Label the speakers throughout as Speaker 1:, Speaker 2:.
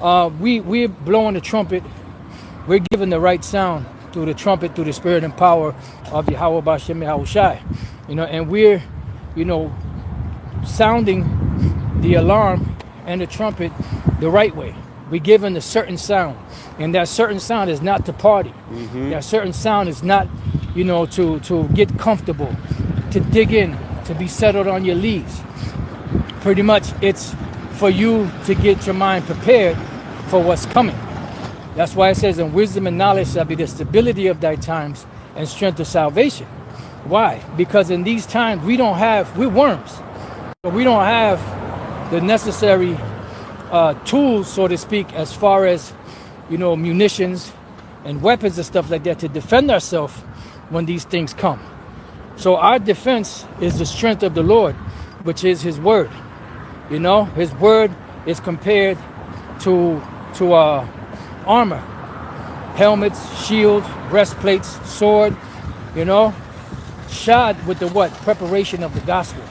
Speaker 1: We're blowing the trumpet. We're giving the right sound through the trumpet, through the spirit and power of Yahweh Bashem Yahushai. And we're, sounding the alarm and the trumpet the right way. We're given a certain sound, and that certain sound is not to party. That certain sound is not, to get comfortable, to dig in, to be settled on your leaves. Pretty much, it's for you to get your mind prepared for what's coming. That's why it says, "In wisdom and knowledge shall be the stability of thy times, and strength of salvation." Why? Because in these times we're worms. So we don't have the necessary tools, so to speak, as far as, munitions and weapons and stuff like that to defend ourselves when these things come. So our defense is the strength of the Lord, which is his word. His word is compared to armor, helmets, shields, breastplates, sword, shod with the preparation of the gospel.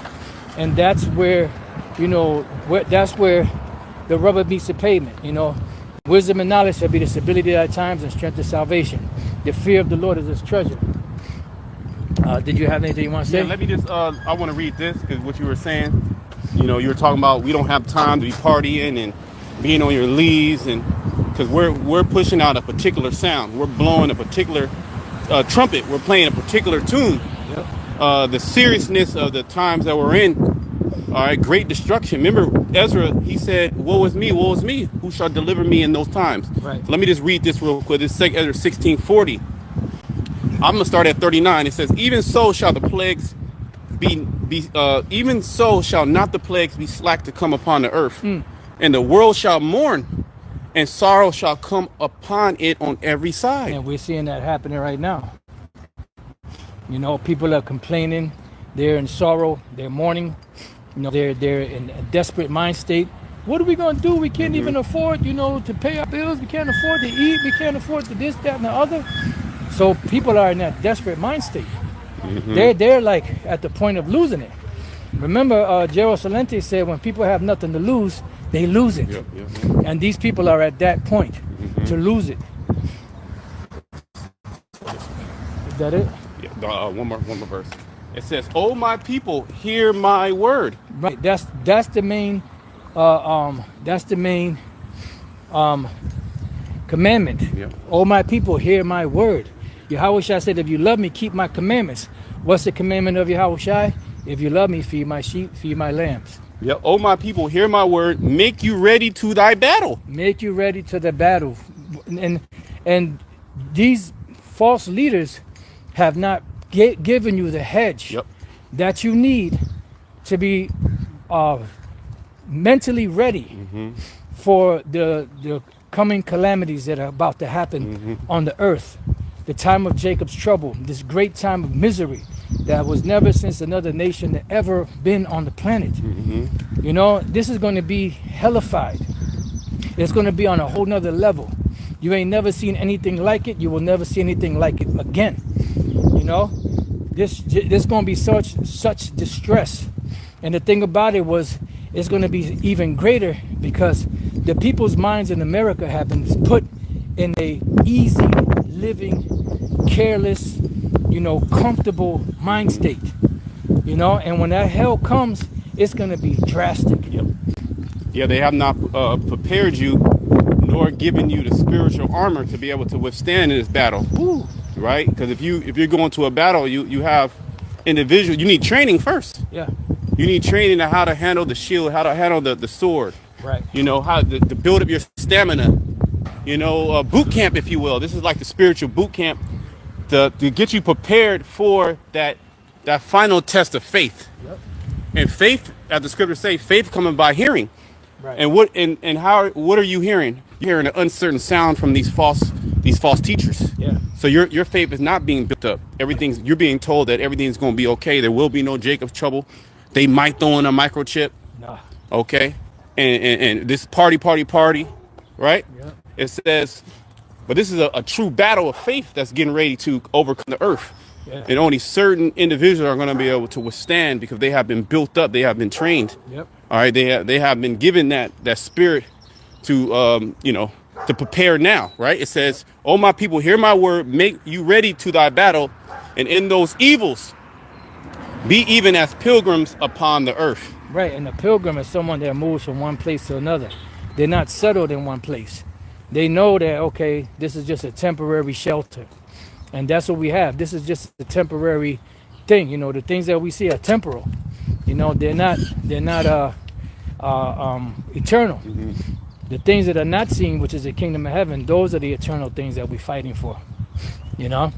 Speaker 1: And that's where, that's where the rubber meets the pavement. Wisdom and knowledge shall be the stability of our times and strength of salvation. The fear of the Lord is his treasure. Did you have anything you want to say?
Speaker 2: Yeah, let me just, I want to read this, because what you were saying, you were talking about we don't have time to be partying and being on your leaves, and because we're pushing out a particular sound. We're blowing a particular trumpet. We're playing a particular tune. Yep. The seriousness of the times that we're in. All right, great destruction. Remember Ezra, he said, woe is me, who shall deliver me in those times?
Speaker 1: Right.
Speaker 2: So let me just read this real quick. This is 2 Ezra 16:40. I'm gonna start at 39. It says, even so shall the plagues even so shall not the plagues be slack to come upon the earth, and the world shall mourn, and sorrow shall come upon it on every side.
Speaker 1: And we're seeing that happening right now. People are complaining, they're in sorrow, they're mourning, they're in a desperate mind state. What are we gonna do? We can't even afford, to pay our bills. We can't afford to eat. We can't afford to this, that, and the other. So people are in that desperate mind state. They're like at the point of losing it. Remember, Gerald Salente said, when people have nothing to lose, they lose it.
Speaker 2: Yep.
Speaker 1: And these people are at that point to lose it. Is that it?
Speaker 2: Yeah. One more verse. It says, "Oh my people, hear my word."
Speaker 1: Right. That's the main. That's the main commandment.
Speaker 2: Yep.
Speaker 1: Oh my people, hear my word. Yahushua said, if you love me, keep my commandments. What's the commandment of Yahushua? If you love me, feed my sheep, feed my lambs.
Speaker 2: Yeah. "Oh my people, hear my word. Make you ready to thy battle."
Speaker 1: Make you ready to the battle. And these false leaders have not given you the hedge that you need to be mentally ready for the coming calamities that are about to happen on the earth. The time of Jacob's trouble, this great time of misery that was never since another nation that ever been on the planet. This is going to be hellified. It's going to be on a whole nother level. You ain't never seen anything like it. You will never see anything like it again. This going to be such distress. And the thing about it was, it's going to be even greater because the people's minds in America have been put in a easy living, careless, comfortable mind state. And when that hell comes, it's going to be drastic.
Speaker 2: Yeah, they have not prepared you nor given you the spiritual armor to be able to withstand in this battle.
Speaker 1: Ooh.
Speaker 2: Right? Because if you're going to a battle, you have individual. You need training first.
Speaker 1: Yeah.
Speaker 2: You need training on how to handle the shield, how to handle the sword.
Speaker 1: Right.
Speaker 2: How to build up your stamina. Boot camp, if you will. This is like the spiritual boot camp to get you prepared for that final test of faith.
Speaker 1: Yep.
Speaker 2: And faith, as the scriptures say, faith coming by hearing.
Speaker 1: Right.
Speaker 2: And what are you hearing? You're hearing an uncertain sound from these false teachers.
Speaker 1: Yeah.
Speaker 2: So your faith is not being built up. You're being told that everything's going to be okay. There will be no Jacob's trouble. They might throw in a microchip.
Speaker 1: Nah.
Speaker 2: Okay. And this party, right?
Speaker 1: Yeah.
Speaker 2: It says, but this is a true battle of faith that's getting ready to overcome the earth.
Speaker 1: Yeah.
Speaker 2: And only certain individuals are going to be able to withstand because they have been built up. They have been trained.
Speaker 1: Yep.
Speaker 2: All right. They have been given that spirit to prepare now, right? It says, "Oh, my people, hear my word, make you ready to thy battle, and in those evils, be even as pilgrims upon the earth."
Speaker 1: Right, and a pilgrim is someone that moves from one place to another. They're not settled in one place. They know that, okay, this is just a temporary shelter. And that's what we have. This is just a temporary thing. You know, the things that we see are temporal. You know, they're not eternal. The things that are not seen, which is the kingdom of heaven, those are the eternal things that we're fighting for. You know?